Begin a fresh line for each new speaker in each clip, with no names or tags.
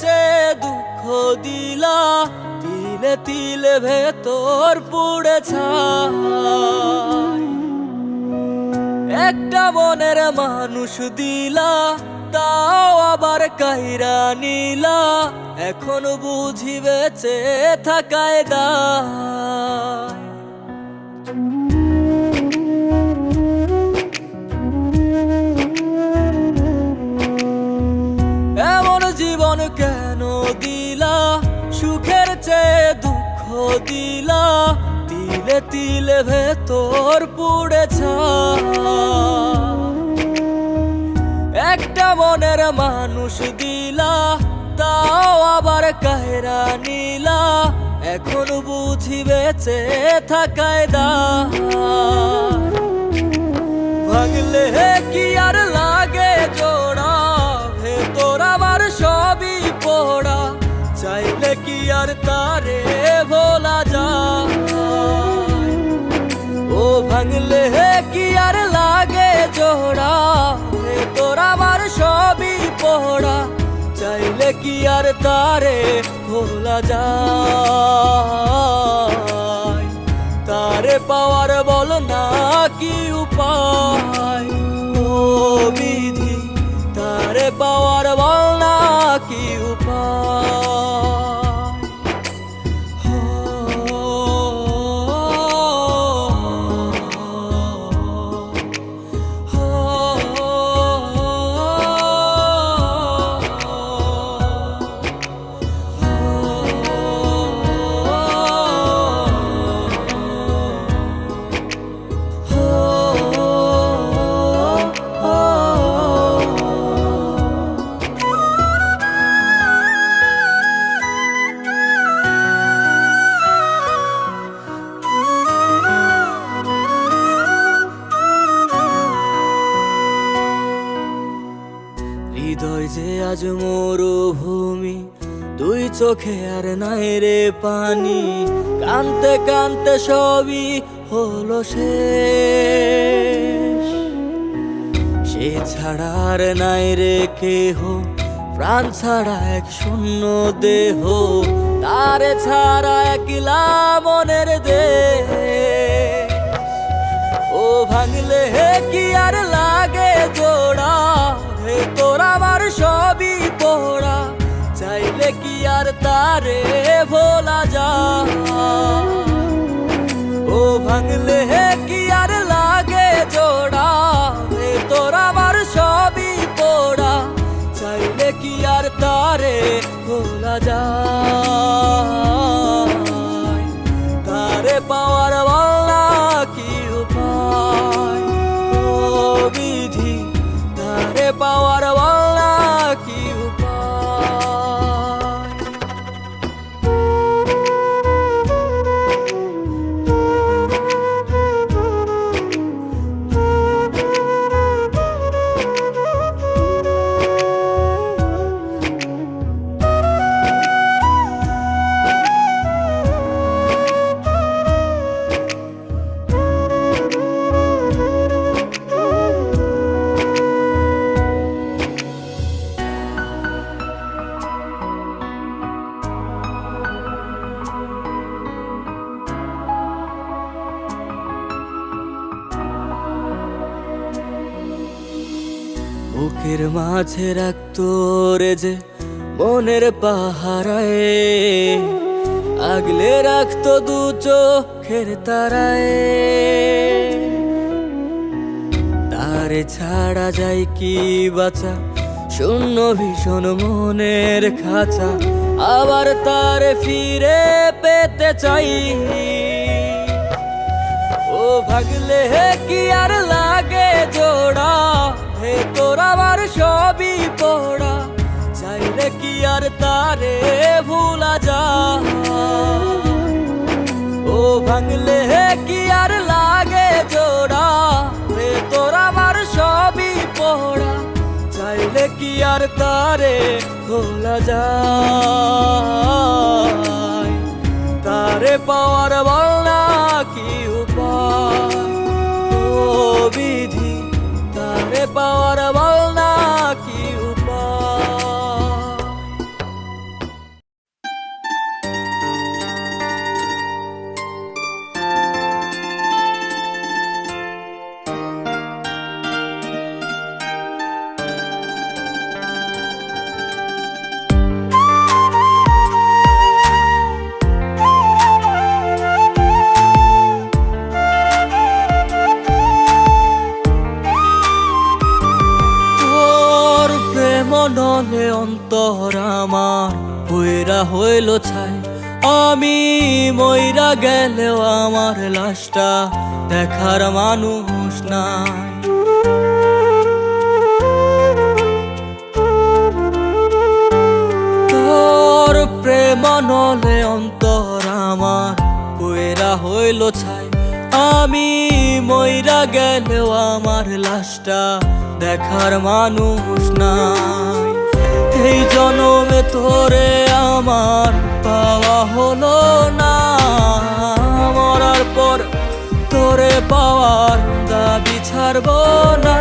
চেয়ে দুঃখ দিলা, তিলে তিলে ভেতর পুড়ে ছাই। একটা মনের মানুষ দিলা, তাও আবার কাইরা নিলা, এখন বুঝি বেঁচে থাকায় দায়। এমন জীবন কেন দিলা, সুখের চেয়ে দুঃখ দিলা, তিলে তিলে ভেতর পুড়ে ছাই। একটা মনের মানুষ দিলা, তাও আবার কাহেরা নিলা, এখন বুঝি বেঁচে থাকায় দায়। ভাঙলে কি আর লাগে জোড়া, ভেতর আমার সবই পোড়া, চাইলে কি আর তারে ভোলা যায়। ও ভাঙলে কি আর লাগে জোড়া, ভেতর আমার সবই পোড়া, চাইলে কি আর তারে ভোলা যায়। তারে পাওয়ার বল না কি উপায়, ও বিধি তারে পাওয়ার বল না কি উপায়। হৃদয় যে আজ মরুভূমি, দুই চোখে আর নাই রে পানি, কানতে কানতে সবই হলো শেষ। সে ছাড়া আর নাই রে কেহ, প্রাণ ছাড়া এক শূন্য দেহ, তারে ছাড়া একলা মনের দেহ। ও ভাঙলে কি আর লাগে জোড়া, ভেতর আমার সবই পোড়া, চাইলে কি আর তারে ভোলা যায়। ও ভাঙলে কি আর লাগে জোড়া, ভেতর আমার সবই পোড়া, চাইলে কি আর তারে ভোলা যায়। তারে পাওয়ার বলা কি উপায়, ও বিধি তারে পাওয়ার বলা কি উপায়। বুকের মাঝে রাখতো রে যে মনের পাহারায়, আগলে রাখতো দু চোখের তারায়। তারে ছাড়া যায় কি বাঁচা, শূন্য ভীষণ মনের খাঁচা, আবার তারে ফিরে পেতে চাই। ও ভাগলে কি আর লাগে জোড়া, ভেতর আমার সবই পোড়া, চাইলে কি আর তারে ভুলা যায়। ও ভাঙলে কি আর লাগে জোড়া, ভেতর আমার সবই পোড়া, চাইলে কি আর তারে ভোলা যায়। তারে পাওয়ার বলা কি উপায়, ও বিধি তারে পাওয়ার বলা কি উপায়। অন্তর আমার পুইরা হইল ছাই। আমি মইরা গেলেও আমার লাশটা দেখার মানুষ নাই। তোর প্রেম নলে অন্তর আমার পুইরা হইল ছাই। আমি মইরা গেলেও আমার লাশটা দেখার মানুষ নাই। এই জনমে তোরে আমার পাওয়া হলো না, মরার পর তোরে পাওয়ার দাবি ছাড়ব না।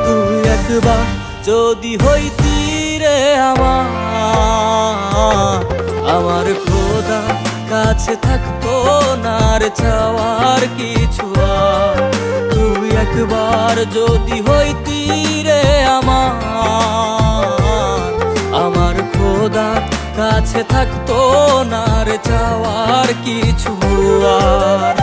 তুই একবার যদি হইতি রে আমার খোদা কাছে থাকতো না রে চাওয়ার কিছু আর। তুই একবার যদি হইতি রে আমার খোদা কাছে থাকতো না রে চাওয়ার কিছু আর।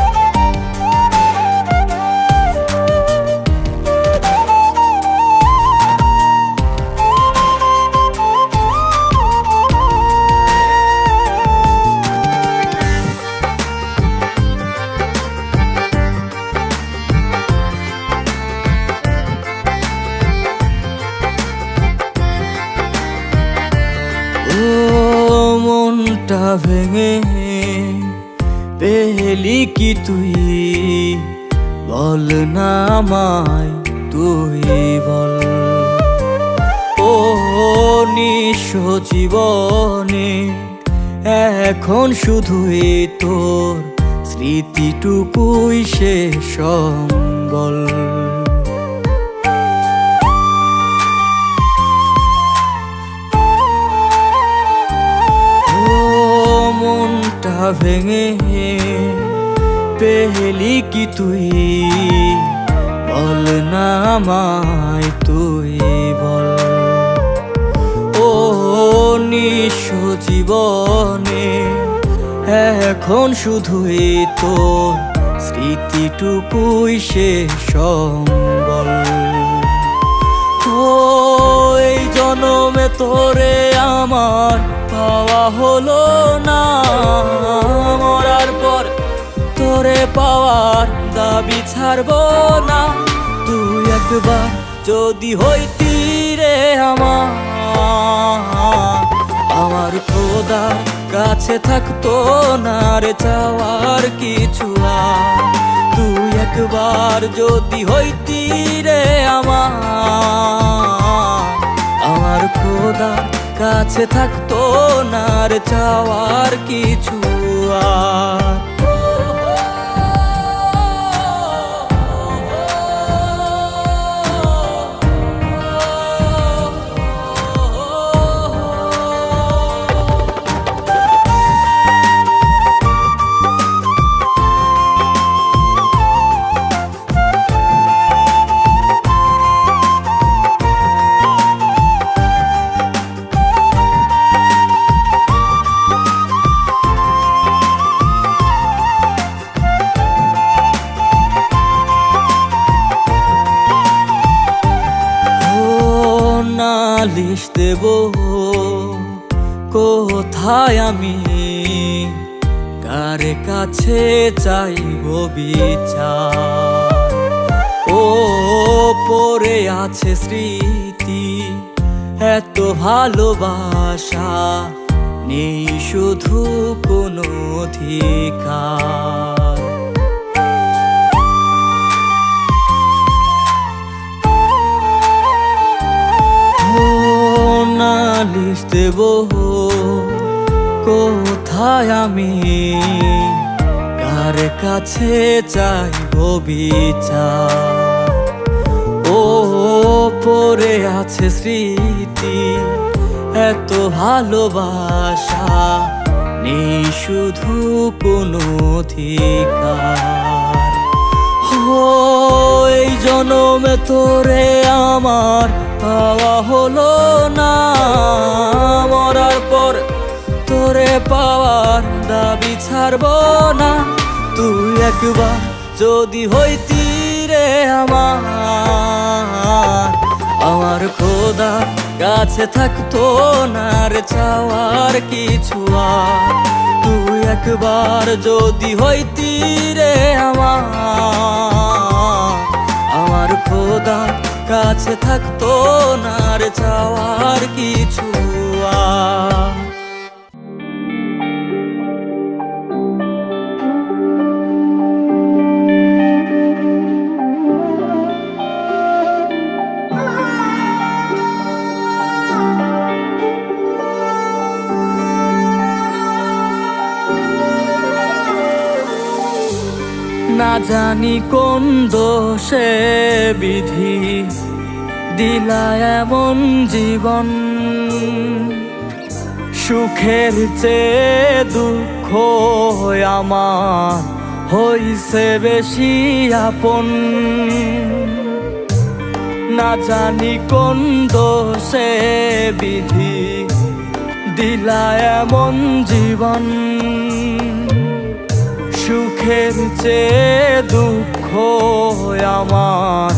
মনটা ভেঙে পেলি কি তুই, বল না আমায় তুই বল। ও নিঃস্ব জীবনে এখন শুধুই তোর স্মৃতিটুকুই শেষ সম্বল। ভেঙে পেলি কি তুই, বল না আমায় তুই বল। ও নিঃস্ব জীবনে এখন শুধুই তোর স্মৃতিটুকুই শেষ সম্বল। ও এই জনমে তোরে আমার পাওয়া হলো না, মরার পর তোরে পাওয়ার দাবি ছাড়ব না। তুই একবার যদি হইতি রে আমার খোদা কাছে থাকতো না রে চাওয়ার কিছু আর। তুই একবার যদি হইতি রে আমার খোদা কাছে থাকতো না রে চাওয়ার কিছু আর। নালিশ দেব কোথায় আমি, কার কাছে চাইব বিচার। ও পড়ে আছে স্মৃতি এত ভালোবাসা, নেই শুধু কোনো অধিকার। নালিশ দেব কোথায় আমি, কার কাছে চাইব বিচার। ও পড়ে আছে স্মৃতি এত ভালোবাসা, নেই শুধু কোনো অধিকার। এই জনমে তোরে আমার পাওয়া হলো না, মরার পর তোরে পাওয়ার দাবি ছাড়ব না। তুই একবার যদি হইতি রে আমার খোদা কাছে থাকতো না রে চাওয়ার কিছু আর। তুই একবার যদি হইতি রে আমার খোদা, কাছে থাকতো না রে চাওয়ার কিছু আর। না জানি কোন দোষে বিধি দিলা এমন জীবন, সুখের চেয়ে দুঃখ আমার হইছে বেশি আপন। না জানি কোন দোষে বিধি দিলা এমন জীবন, সুখের চেয়ে দুঃখ আমার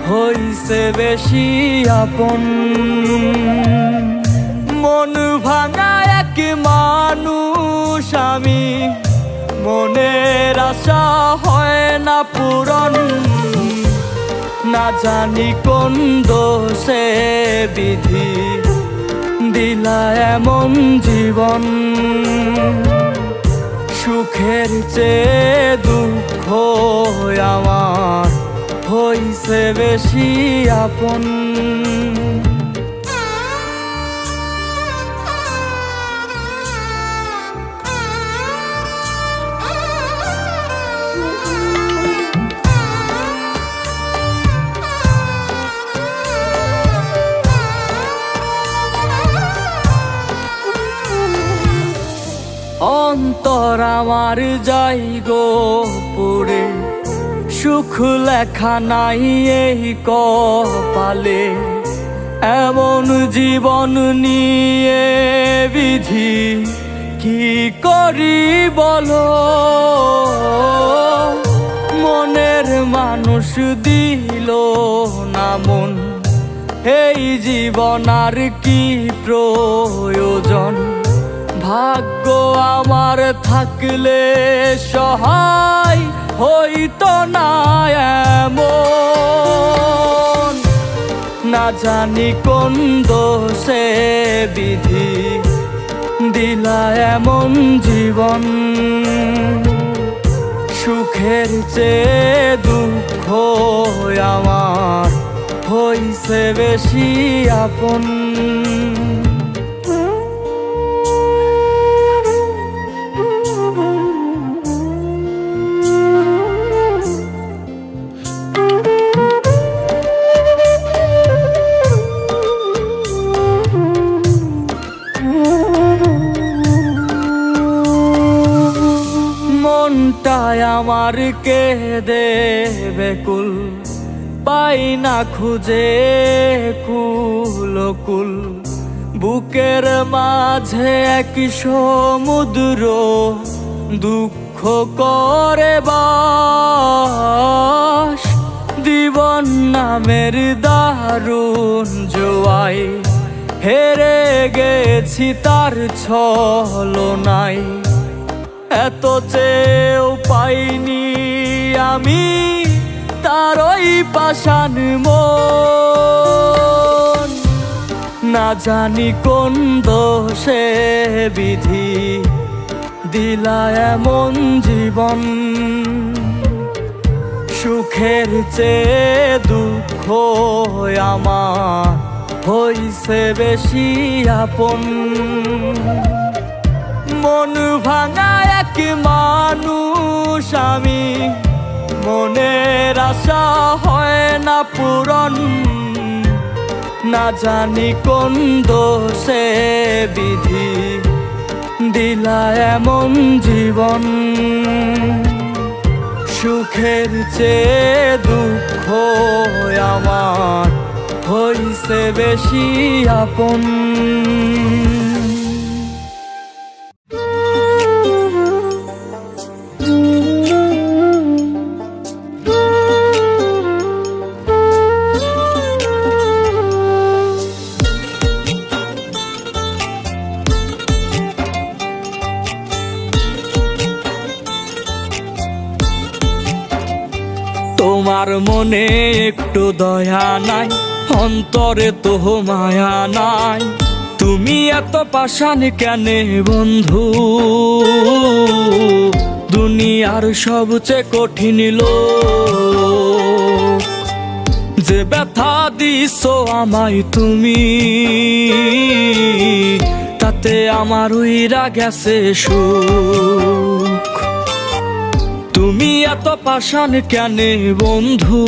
হইছে বেশি আপন। মন ভাঙা এক মানুষ আমি, মনের আশা হয় না পূরণ। না জানি কোন দোষে বিধি দিলা এমন জীবন, সুখের চেয়ে দুঃখ আমার হইছে বেশি আপন। অন্তর আমার যাই গো পুরে, সুখ লেখা নাই এই কপালে। এমন জীবন নিয়ে বিধি কি করি বলো, মনের মানুষ দিল না মন, এই জীবন আর কি প্রয়োজন। ভাগ্য আমার থাকলে সহায় হইতো না এমন। না জানি কোন দোষে বিধি দিলা এমন জীবন, সুখের চেয়ে দুঃখ আমার হইছে বেশি আপন। মনটায় আমার কেঁদে বেকুল, পাই না খুঁজে কুল। বুকের মাঝে এক সমুদ্র দুঃখ করে বাস। জীবন নামের দারুণ জোয়ায় হেরে গেছি তার ছলনায়। এত চেয়েও পাইনি আমি তার ওই পাষাণ মন। না জানি কোন দোষে বিধি দিলা এমন জীবন, সুখের চেয়ে দুঃখ আমার হইছে বেশি আপন। মন ভাঙা এক মানুষ আমি, মনের আশা হয় না পূরণ। না জানি কোন দোষে বিধি দিলা এমন জীবন, সুখের চেয়ে দুঃখ আমার হইছে বেশি আপন। তোমার মনে একটু দয়া নাই, অন্তরে তো মায়া নাই। তুমি এত পাষাণ কেনে বন্ধু, দুনিয়ার সবচেয়ে কঠিন লোক। যে ব্যথা দিছো আমায় তুমি, তাতে আমার উইরা গেছে সুখ। তুমি এত পাষাণ কেনে বন্ধু,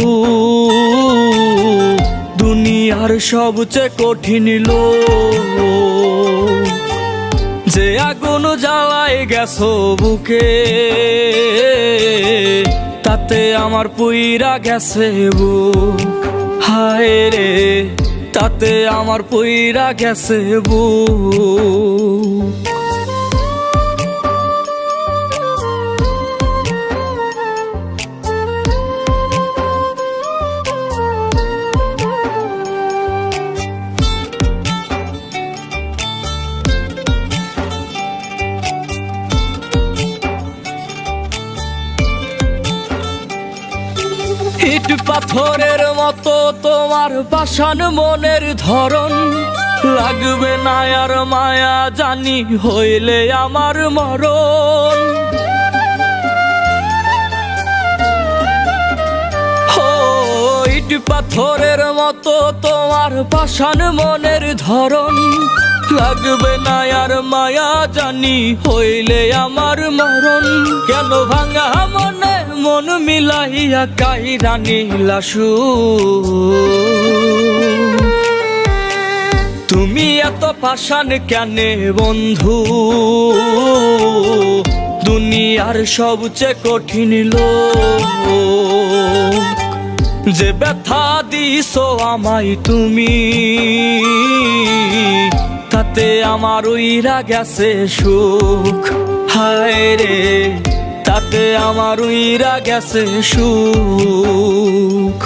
দুনিয়ার সবচেয়ে কঠিন লোক। যে আগুন জ্বালায় গেছো বুকে, তাতে আমার পুইরা গেছে বুক। হায় রে, তাতে আমার পুইরা গেছে বুক। ইট পাথরের মতো তোমার পাষাণ মনের ধরন, লাগবে না আর মায়া জানি হইলে আমার মরণ। ইট পাথরের মতো তোমার পাষাণ মনের ধরন, লাগবে না আর মায়া জানি হইলে আমার মরণ। কেন ভাঙা মনে মন মিলাইয়া কাইরা নিলা সুর। তুমি এত পাষাণ কেনে বন্ধু, দুনিয়ার সবচেয়ে কঠিন লোক। যে ব্যথা দিছো আমায় তুমি, তাতে আমার উইরা গেছে সুখ। হায় রে, তাতে আমার উইরা গেছে সুখ।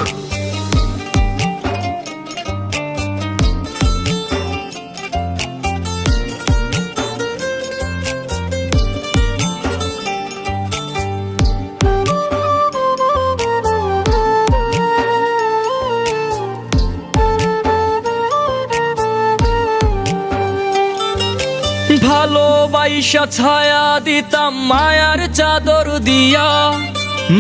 ভালোবাসা ছায়া দিতাম মায়ার চাদর দিয়া,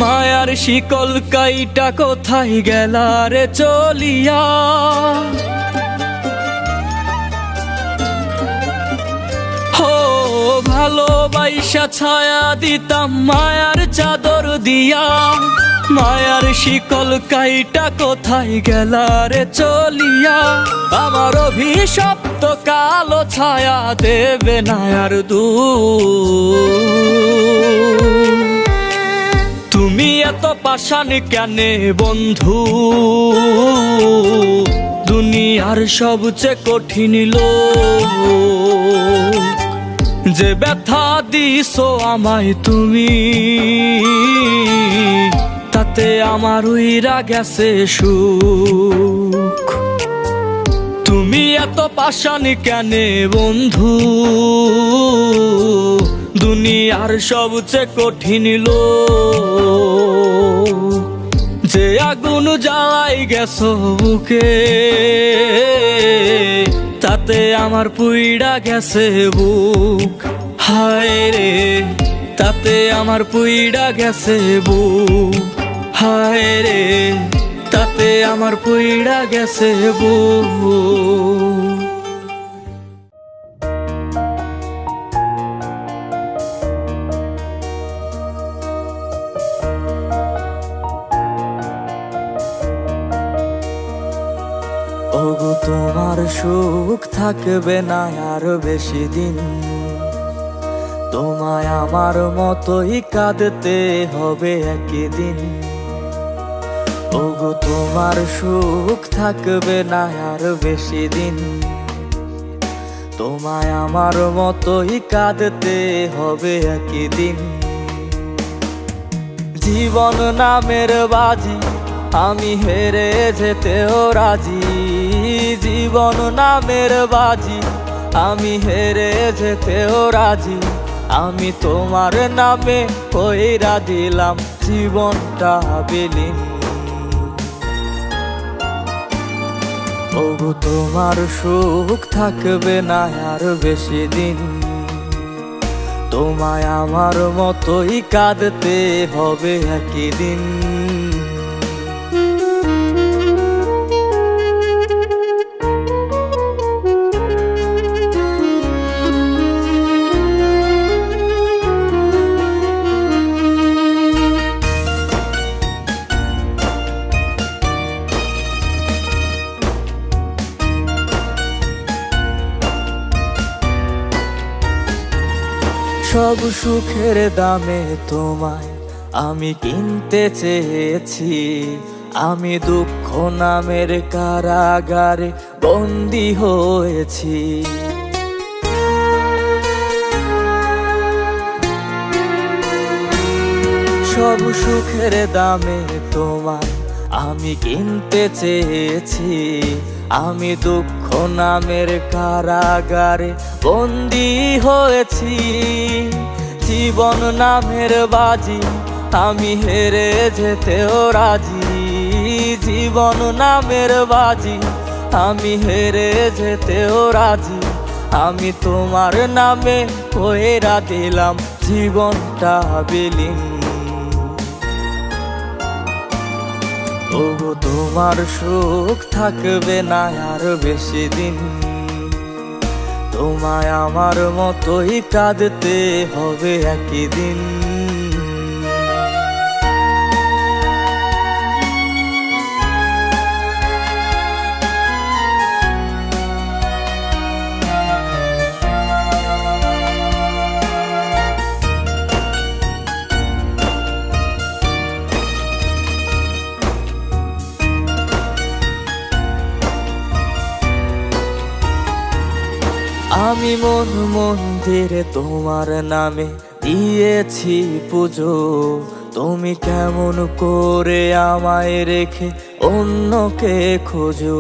মায়ার শিকল কাইটা কোথায় গেলা রে চলিয়া। ভালোবাসা ছায়া দিতাম মায়ার চাদর দিয়া, মায়ার শিকল কাইটা কোথায় গেলা রে চলিয়া। আমার অভিশপ্ত কালো ছায়া দেবে না আর দূর। তুমি এত পাষাণ কেনে বন্ধু, দুনিয়ার সবচেয়ে কঠিন লোক। যে ব্যথা দিছো আমায় তুমি, তাতে আমার উইরা গেছে সুখ। তুমি এত পাষাণ কেনে বন্ধু, দুনিয়ার সবচেয়ে কঠিন লোক। যে আগুন জ্বালাই গেছো বুকে, তাতে আমার পুইড়া গেছে বুক। হায় রে, তাতে আমার পুইড়া গেছে বুক। হায় রে, তাতে আমার পুইড়া গেছে বুক। ওগো তোমার সুখ থাকবে না আর বেশি দিন, তোমায় আমার মতোই কাঁদতে হবে একদিন। ওগো তোমার সুখ থাকবে না আর বেশি দিন, তোমায় আমার মতোই কাঁদতে হবে একদিন। জীবন নামের বাজি আমি হেরে যেতেও রাজি, জীবন নামের বাজি আমি হেরে যেতেও রাজি। আমি তোমার নামে কইরা দিলাম জীবনটা বিলীন। ওগো তোমার সুখ থাকবে না আর বেশি দিন, তোমায় আমার মতোই কাঁদতে হবে একই দিন। সব সুখের দামে তোমায় আমি কিনতে চেয়েছি, আমি দুঃখ নামের কারাগারে বন্দী হয়েছি। সব সুখের দামে তোমায় আমি কিনতে চেয়েছি, আমি দুঃখ নামের কারাগারে বন্দী হয়েছি। জীবন নামের বাজি আমি হেরে যেতেও রাজি, জীবন নামের বাজি আমি হেরে যেতেও রাজি। আমি তোমার নামে কইরা দিলাম জীবনটা বিলীন। ওগো তোমার সুখ থাকবে না আর বেশি দিন, তোমায় আমার মতোই কাঁদতে হবে একই দিন। আমি মন মন্দিরে তোমার নামে দিয়েছি পুজো, তুমি কেমন করে আমায় রেখে অন্যকে খোঁজো।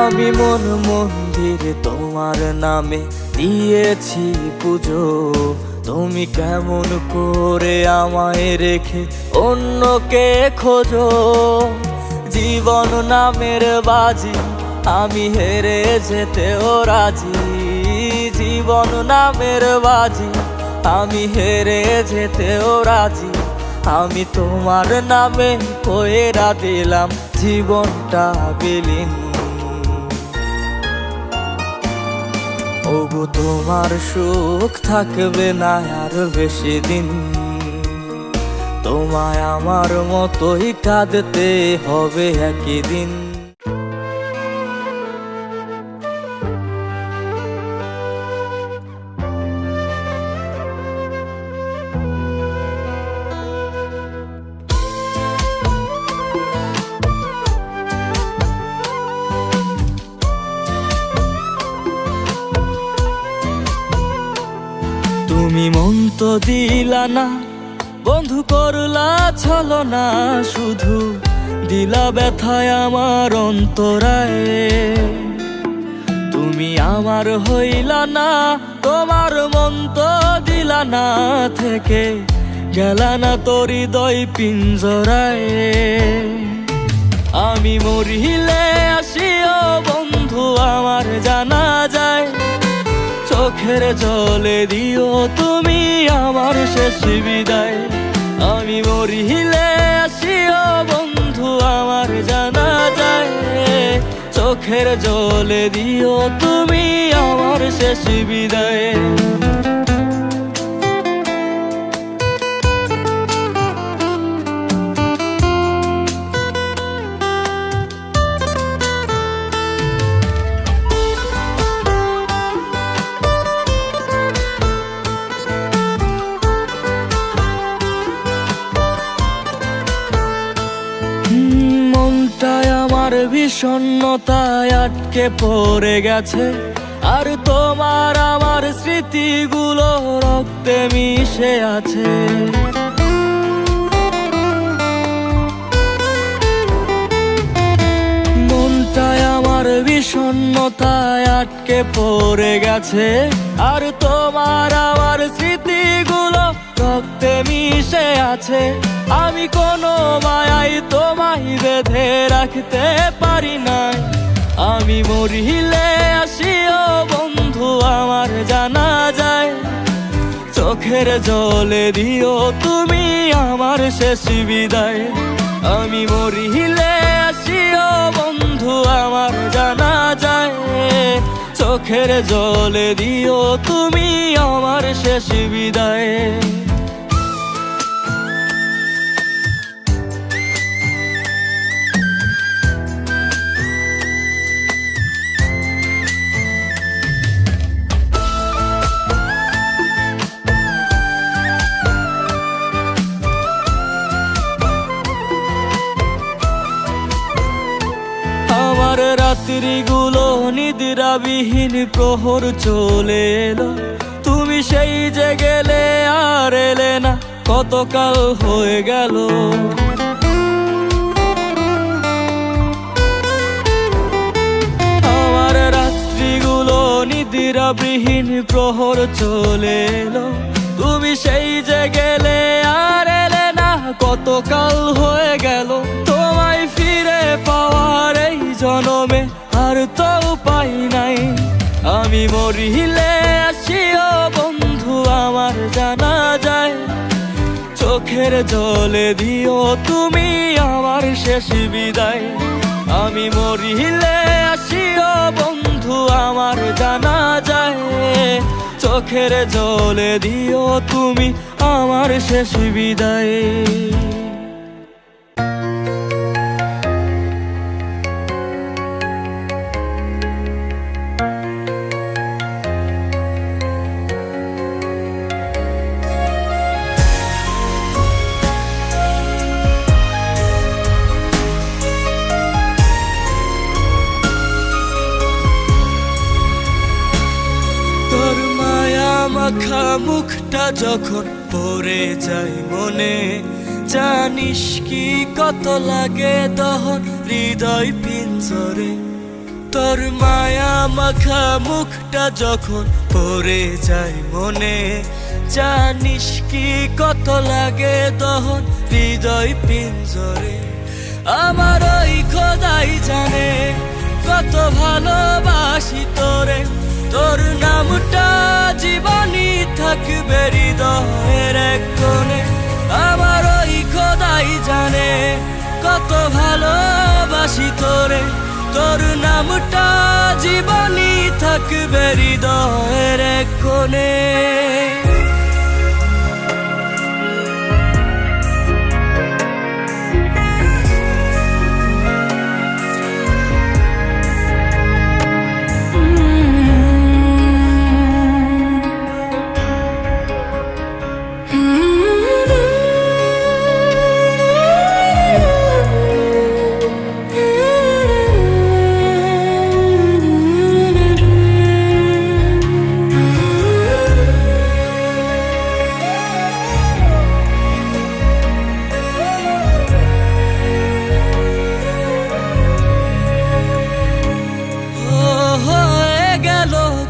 আমি মন মন্দিরে তোমার নামে দিয়েছি পুজো, তুমি কেমন করে আমায় রেখে অন্যকে খোঁজো। জীবন নামের বাজি আমি হেরে যেতেও রাজি, জীবন নামের বাজি আমি হেরে যেতেও রাজি। আমি তোমার নামে কইরা দিলাম জীবনটা বিলীন। ওগো তোমার সুখ থাকবে না আর বেশি দিন, তোমায় আমার মতোই কাঁদতে হবে একই দিন। তুমি মন তো দিলা না, বন্ধু করলা ছলনা, শুধু দিলা ব্যথায় আমার অন্তরায়ে। তুমি আমার হইলা না, তোমার মন তো দিলা না, থেকে গেলা না তোর হৃদয় পিঞ্জরায়। আমি মরিলে আসিও বন্ধু আমার জানা যায়, চোখের জলে দিও তুমি আমার শেষ বিদায়। আমি মরিলে আসিও বন্ধু আমার জানা যায়, চোখের জলে দিও তুমি আমার শেষ বিদায়। মনটায় আমার বিষণ্ণতায় আটকে পড়ে গেছে, আর তোমার আমার স্মৃতিগুলো রক্তে মিশে আছে। মনটায় আমার শূন্যতায় আটকে পড়ে গেছে, আর তোমার আমার স্মৃতিগুলো রক্তে মিশে আছে। আমি কোনো মায়াই তোমায় বেঁধে রাখতে পারি নাই। আমি মরিলে আসিও বন্ধু আমার জানা যায়, চোখের জলে দিও তুমি আমার শেষ বিদায়। আমি মরিলে আসিও বন্ধু আমার জানা যায়, চোখের জলে দিও তুমি আমার শেষ বিদায়। আমার রাত্রিগুলো নিদ্রাবিহীন প্রহর চলে এলো, তুমি সেই যে গেলে আর এলে না, কতকাল হয়ে গেল। আমার রাত্রিগুলো নিদ্রাবিহীন প্রহর চলে এলো, তুমি সেই যে গেলে আর এলে না, কতকাল হয়ে গেল। তোমায় ফিরে পাওয়ার এই জনমে আর তো উপায় নাই। আমি মরিলে আসিও বন্ধু আমার জানা যায়, চোখের জলে দিও তুমি আমার শেষ বিদায়। আমি মরিলে আসিও বন্ধু আমার জানা যায়, চোখের জলে দিও তুমি আমার শেষ বিদায়। তোর মায়া মাখা মুখটা যখন পড়ে যায় মনে, জানিস কি কত লাগে দহন হৃদয় পিঞ্জরে। তোর মায়া মাখা মুখটা যখন পড়ে যায় মনে, জানিস কি কত লাগে দহন হৃদয় পিঞ্জরে। আমার ওই খোদাই জানে কত ভালোবাসি তোরে, তোর নামটা জীবনই থাকবে হৃদয়ের এক কোণে। আমার ওই খোদাই জানে কত ভালোবাসি তোরে, তোর নামটা জীবনই থাকবে হৃদয়ের এক কোণে।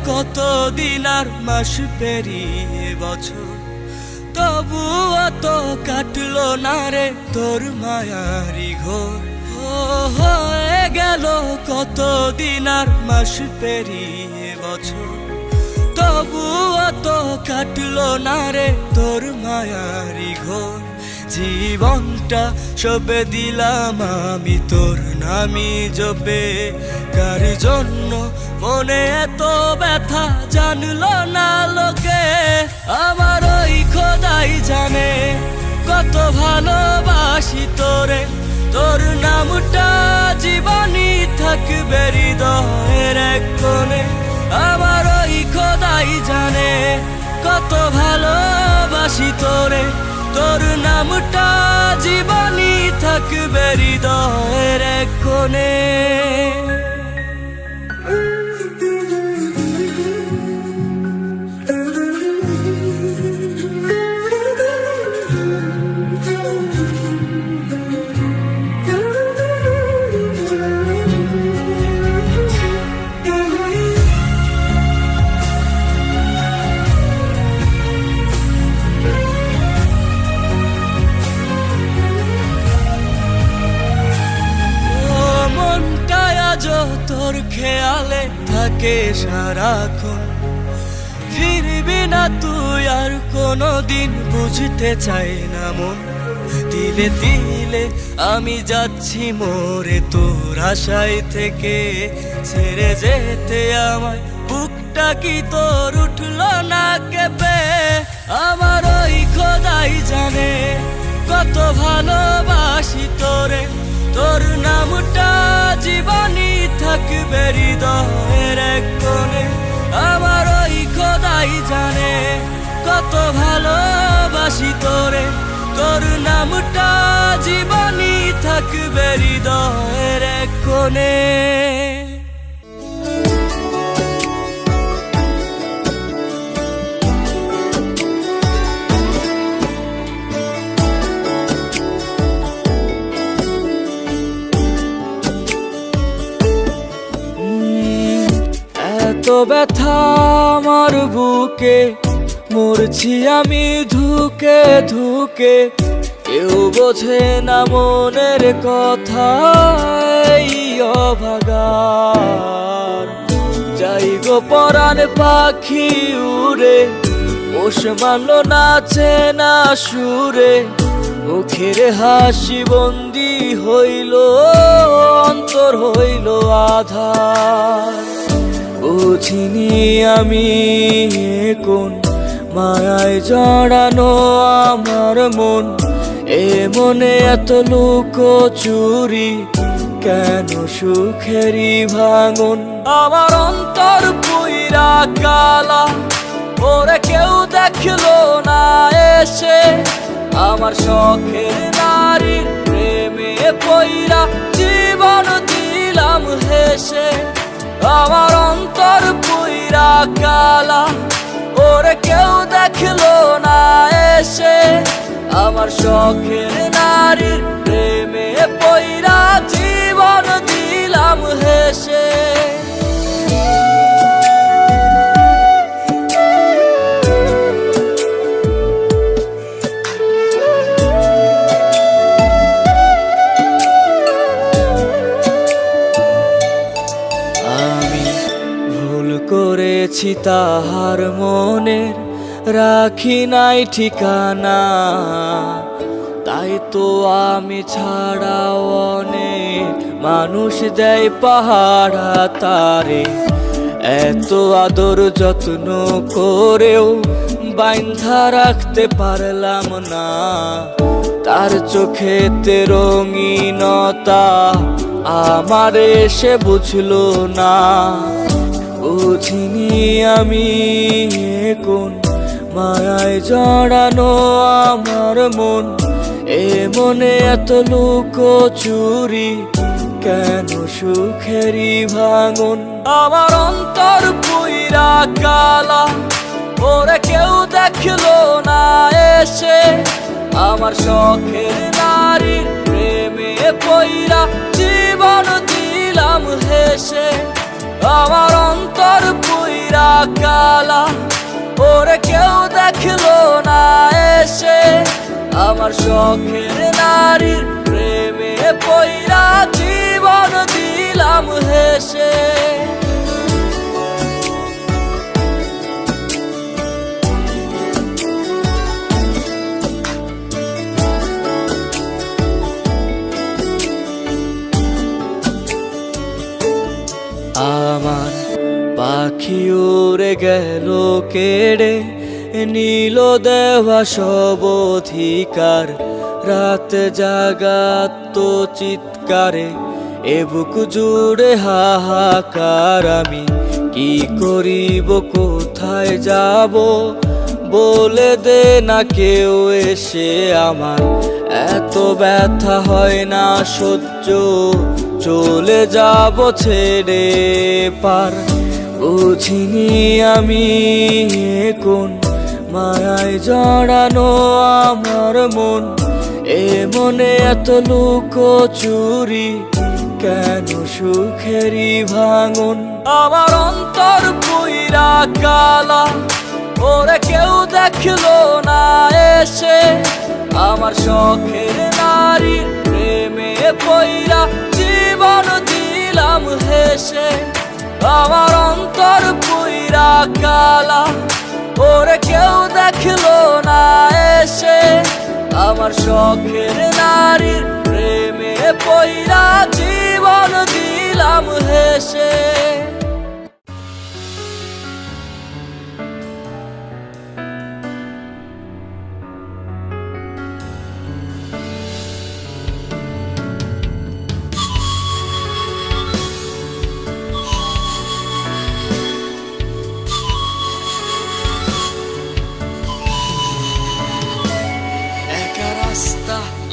কতদিন আর মাস পেরিয়ে বছর, তবুও তো কাটলো না রে তোর মায়ারি ঘোর। হয়ে গেল কতদিন আর মাস পেরিয়ে বছর, তবুও তো কাটলো না রে তোর মায়ারি ঘোর। জীবনটা সঁপে দিলাম আমি তোর নামি জপে, কার জন্য মনে এত ব্যথা জানলো না লোকে। আমার ওই খোদাই জানে কত ভালোবাসি তোরে, তোর নামটা জীবনই থাকবে হৃদয়ের এক কোণে। আমার ওই খোদাই জানে কত ভালোবাসি তোরে, তোর নামটা জীবনই থাকবে হৃদয়ের এক কোণে। তোর খেয়ালে থাকে সারাক্ষণ। ফিরবি না তুই আর কোনোদিন, বুঝতে চাই না মন। দিলে দিলে আমি যাচ্ছি মরে তোর আশায় থেকে, ছেড়ে যেতে আমায় বুকটা কি তোর উঠলো না কেঁপে? আমার ওই খোদাই জানে কত ভালোবাসি তোরে, তোর নামটা জীবনই থাকবে হৃদয়ের এক কোণে। আমার ওই খোদাই জানে কত ভালোবাসি তোরে, তোর নামটা জীবনই থাকবে হৃদয়ের এক কোণে। এত ব্যথা আমার বুকে, মরছি আমি ধুকে ধুকে। কেউ বোঝে না মনের কথা, এই অভাগার। যাই গো পরাণ পাখি উড়ে, পোষ মানলো নাচে না সুরে। মুখের হাসি বন্দি হইল, অন্তর হইল আধার। বুঝিনি আমি কোন মায়ায় জড়ানো আমার মন, এ মনে এত লুকোচুরি, কেন সুখেরই ভাঙন। আমার অন্তর পুইরা কালা, ওরে কেউ দেখলো না এসে। আমার শখের নারীর প্রেমে পইরা জীবন দিলাম হেসে। আমার অন্তর পুইরা কালা, ওরে কেউ দেখলো না এসে। আমার শখের নারীর প্রেমে পইরা জীবন দিলাম হেসে। করেছি তাহার মনের, রাখি নাই ঠিকানা। তাই তো আমি ছাড়াও অনেক মানুষ দেয় পাহারা তারে। এত আদর যত্ন করেও বাইন্ধা রাখতে পারলাম না, তার চোখেতে রঙিনতা আমারে সে বুঝলো না। বুঝিনি আমি কোন মায়ায় জড়ানো আমার মন, এ মনে এত লুকোচুরি, কেন সুখেরই ভাঙন। আমার অন্তর পুইরা কালা, ওরে কেউ দেখলো না এসে। আমার শখের নারীর প্রেমে পইরা জীবন দিলাম হেসে। আমার অন্তর পুইরা কালা, ওরে কেউ দেখলো না এসে। আমার শখের নারীর প্রেমে পইরা জীবন দিলাম হেসে। আমার পাখি উড়ে গেল কেড়ে, নীল দেওয়া সব অধিকার। রাত জাগাত তো চিৎকারে, এ বুক জুড়ে হাহাকার। আমি কি করিব কোথায় যাব, বলে দে না কেউ এসে আমার। এত ব্যথা হয় না সহ্য, চলে যাব ছেড়ে পার। বুঝিনি আমি কোন মায়ায় জড়ানো আমার মন, এ মনে এত লুকোচুরি, কেন সুখেরই ভাঙন। আমার অন্তর পুইরা কালা, ওরে কেউ দেখলো না এসে। আমার শখের নারীর প্রেমে পইরা জীবন দিলাম হে। এসে আমার অন্তর পুইরা কালা, ওরে কেউ দেখলো না এসে আমার শখের নারীর প্রেমে পইরা জীবন দিলাম হেসে।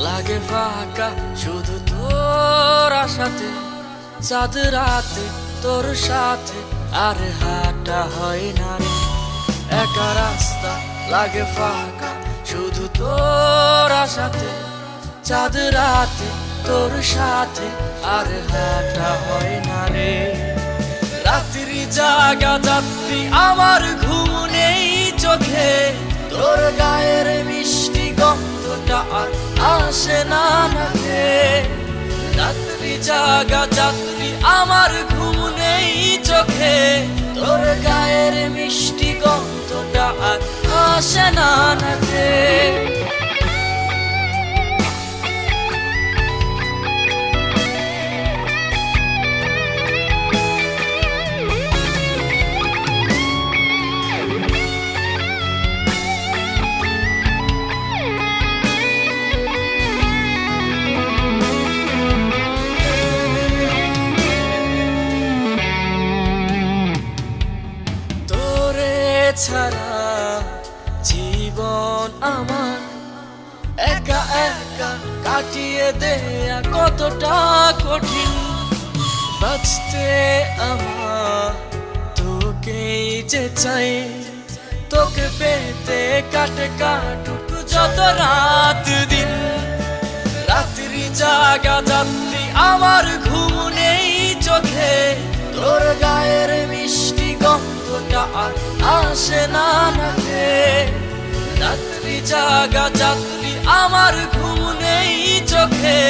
লাগে ফাঁকা শুধু তোর আশাতে, চাঁদ রাতে তোর সাথে আর হাঁটা হয় না রে। একা রাস্তা লাগে ফাঁকা শুধু তোর আশাতে, চাঁদ রাতে তোর সাথে আর হাঁটা হয় না রে। রাত্রি জাগা যাত্রী আমার ঘুম নেই চোখে, তোর গায়ের মিষ্টি গন্ধটা আর আসে না নাকে। রাত্রি জাগা যাত্রী আমার ঘুম নেই চোখে, তোর গায়ের মিষ্টি গন্ধটা আর আসে না নাকে। ছাড়া জীবন আমার একা একা কাটিয়ে দেয়া কতটা কঠিন। বাঁচতে আমার তোকেই যে চাই, তোকে পেতে কাটে কাটুক যত রাত দিন। রাত্রি জাগা যাত্রী আমার ঘুম নেই চোখে, তোর গায়ের মিষ্টি গন্ধটা আর আসে না নাকে। রাত্রি জাগা যাত্রী আমার ঘুম নেই চোখে,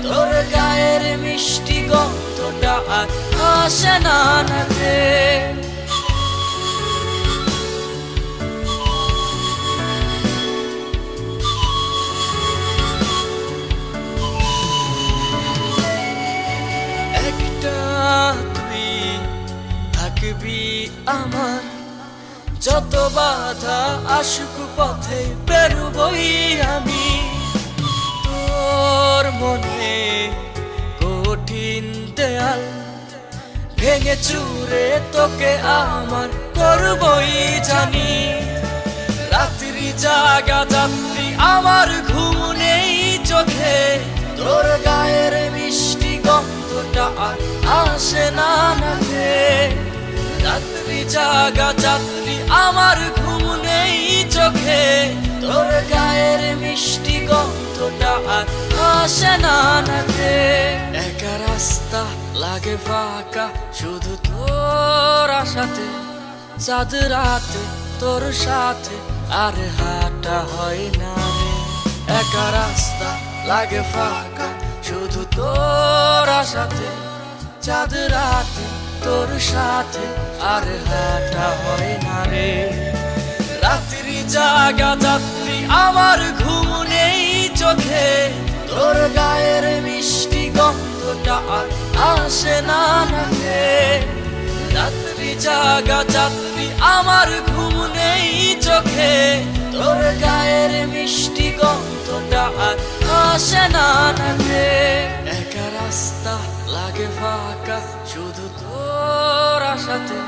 তোর গায়ের মিষ্টি গন্ধটা আর আসে না নাকে। থাকবি আমার যত বাধা আসুক পথে বেরোবই আমি। তোর মনে কঠিন দেয়াল ভেঙে চুরে তোকে আমার করবই জানি। রাত্রি জাগা যাত্রী আমার ঘুম নেই চোখে, তোর গায়ের মিষ্টি গন্ধটা আর আসে না নাকে। রাত্রি জাগা যাত্রী আমার ঘুম নেই চোখে, তোর গায়ের মিষ্টি গন্ধটা আর আসে না নাকে। একা রাস্তা লাগে ফাঁকা শুধু তোর আশাতে, চাঁদ রাতে তোর সাথে আর হাঁটা হয় না রে। একা রাস্তা লাগে ফাঁকা শুধু তোর আশাতে, চাঁদ রাতে তোর সাথে আর হাঁটা হয় না রে। রাত্রি জাগা যাত্রী আমার ঘুম নেই চোখে, তোর গায়ের মিষ্টি গন্ধটা আর আসে না নাকে। রাত্রি জাগা যাত্রী আমার ঘুম নেই চোখে, তোর গায়ের মিষ্টি গন্ধটা আর আসে না নাকে। একা রাস্তা লাগে ফাঁকা শুধু তোর আশাতে,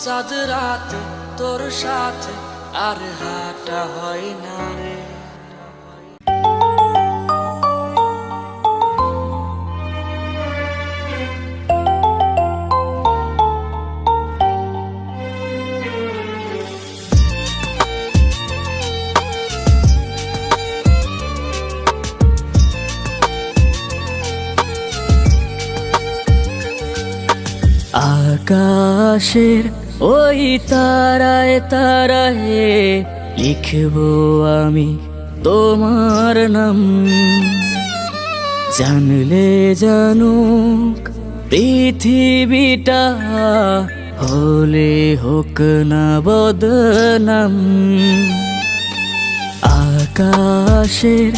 চাঁদ রাতে তোর সাথে আর হাঁটা হয় না রে। আকাশের ওই তারায় তারায় লিখবো আমি তোমার নাম। জানলে জানুক পৃথিবীটা হলে হোক না বদনাম, আকাশের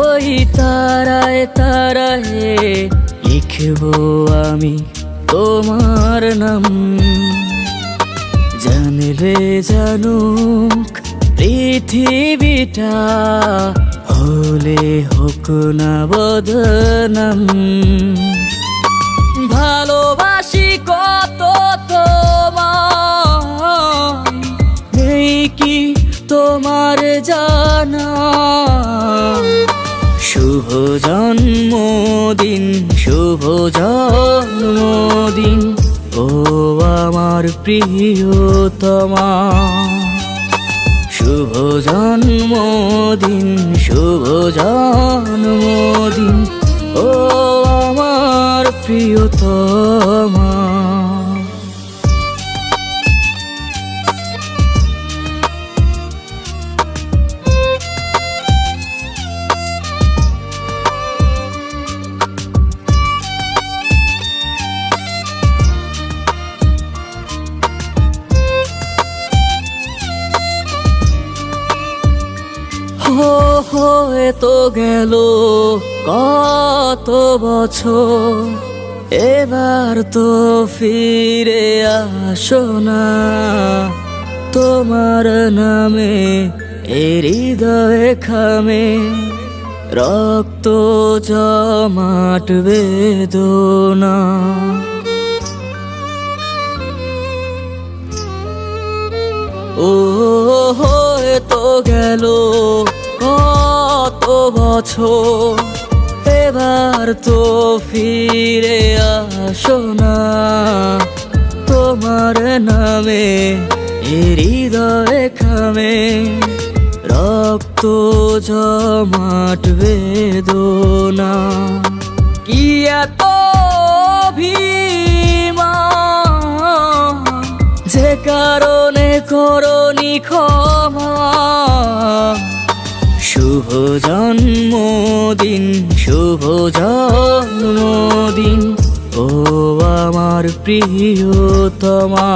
ওই তারায় তারায় লিখবো আমি তোমার নাম। জানলে জানুক পৃথিবীটা হলে হোক না বদনাম, ভালোবাসি কত তোমায় নেই কি তোমার জানা। শুভ জন্মদিন, শুভ জন্মদিন ও আমার প্রিয়তমা। শুভ জন্মদিন, শুভ জন্মদিন ও আমার প্রিয়তমা। হয়ে তো গেল কত বছর, এবার তো ফিরে আসো না। তোমার নামে এই হৃদয়ে খামে রক্ত জমাট বেদনা। ও হয়ে তো গেল কত বছর, এবার তো ফিরে আসো না। তোমার নামে হৃদয়ে খামে রক্ত জমাট বেদনা। কি এত অভিমান যে কারণে করনি ক্ষমা। শুভ জন্মদিন, শুভ জন্মদিন ও আমার প্রিয়তমা।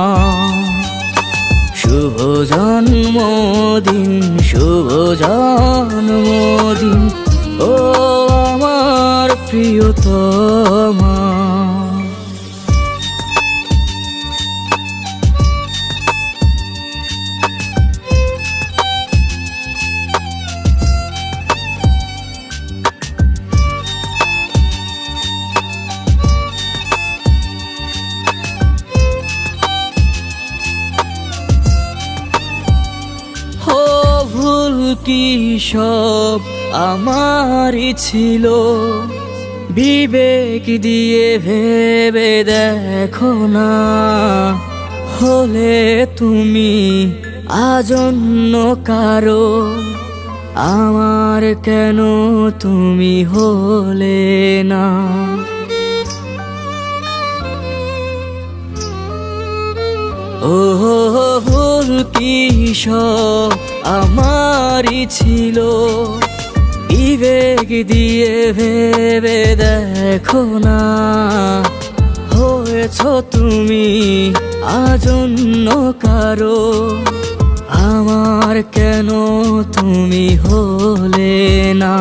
শুভ জন্মদিন, শুভ জন্মদিন ও আমার প্রিয়তমা। ভুল কি সব আমারই ছিল, বিবেক দিয়ে ভেবে দেখো না। হলে তুমি আজন্য কারো, আমার কেন তুমি হলে না। ও ভুল কি সব আমারই ছিল, বিবেক দিয়ে ভেবে দেখো না। হয়েছ তুমি আজন্য কারো, আমার কেন তুমি হলে না।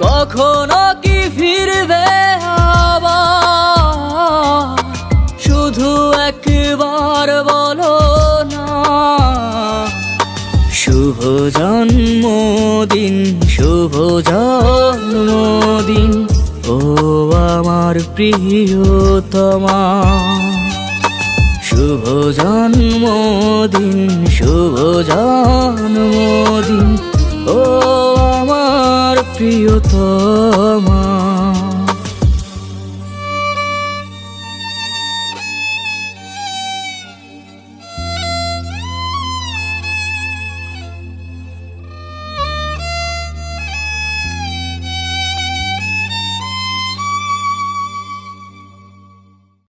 কখনো কি ফিরবে আবার, শুধু একবার বলো না। শুভ জন্মদিন, শুভ জন্মদিন ও আমার প্রিয়তমা। শুভ জন্মদিন, শুভ জন্মদিন ও আমার প্রিয়তমা।